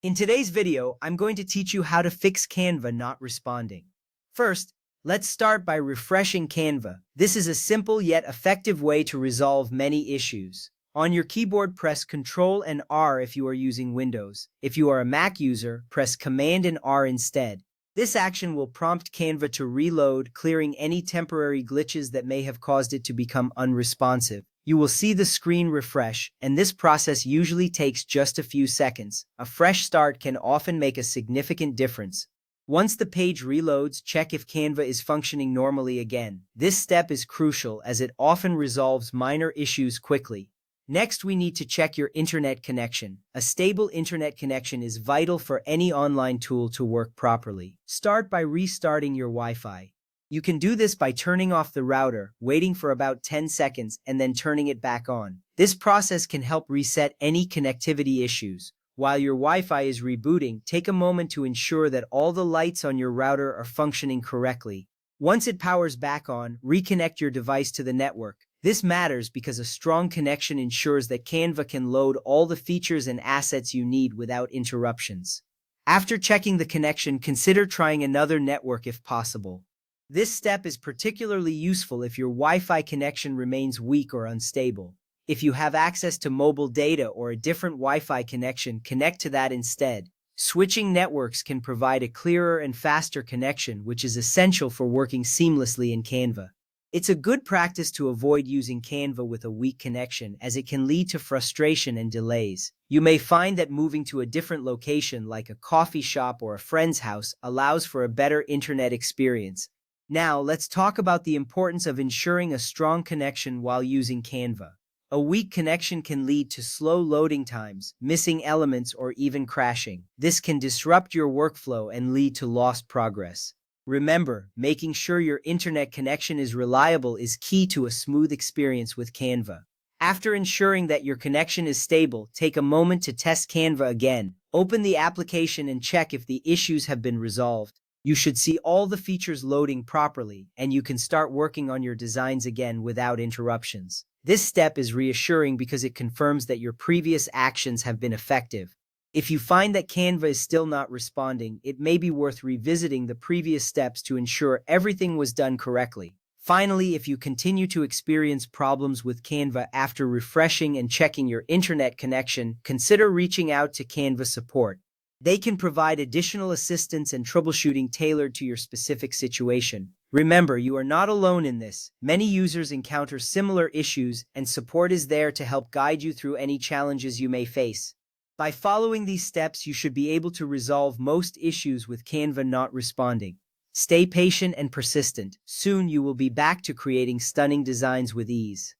In today's video, I'm going to teach you how to fix Canva not responding. First, let's start by refreshing Canva. This is a simple yet effective way to resolve many issues. On your keyboard, press Ctrl and R if you are using Windows. If you are a Mac user, press Command and R instead. This action will prompt Canva to reload, clearing any temporary glitches that may have caused it to become unresponsive. You will see the screen refresh, and this process usually takes just a few seconds. A fresh start can often make a significant difference. Once the page reloads, check if Canva is functioning normally again. This step is crucial as it often resolves minor issues quickly. Next, we need to check your internet connection. A stable internet connection is vital for any online tool to work properly. Start by restarting your Wi-Fi. You can do this by turning off the router, waiting for about 10 seconds, and then turning it back on. This process can help reset any connectivity issues. While your Wi-Fi is rebooting, take a moment to ensure that all the lights on your router are functioning correctly. Once it powers back on, reconnect your device to the network. This matters because a strong connection ensures that Canva can load all the features and assets you need without interruptions. After checking the connection, consider trying another network if possible. This step is particularly useful if your Wi-Fi connection remains weak or unstable. If you have access to mobile data or a different Wi-Fi connection, connect to that instead. Switching networks can provide a clearer and faster connection, which is essential for working seamlessly in Canva. It's a good practice to avoid using Canva with a weak connection, as it can lead to frustration and delays. You may find that moving to a different location, like a coffee shop or a friend's house, allows for a better internet experience. Now, let's talk about the importance of ensuring a strong connection while using Canva. A weak connection can lead to slow loading times, missing elements, or even crashing. This can disrupt your workflow and lead to lost progress. Remember, making sure your internet connection is reliable is key to a smooth experience with Canva. After ensuring that your connection is stable, take a moment to test Canva again. Open the application and check if the issues have been resolved. You should see all the features loading properly, and you can start working on your designs again without interruptions. This step is reassuring because it confirms that your previous actions have been effective. If you find that Canva is still not responding, it may be worth revisiting the previous steps to ensure everything was done correctly. Finally, if you continue to experience problems with Canva after refreshing and checking your internet connection, consider reaching out to Canva support. They can provide additional assistance and troubleshooting tailored to your specific situation. Remember, you are not alone in this. Many users encounter similar issues, and support is there to help guide you through any challenges you may face. By following these steps, you should be able to resolve most issues with Canva not responding. Stay patient and persistent. Soon you will be back to creating stunning designs with ease.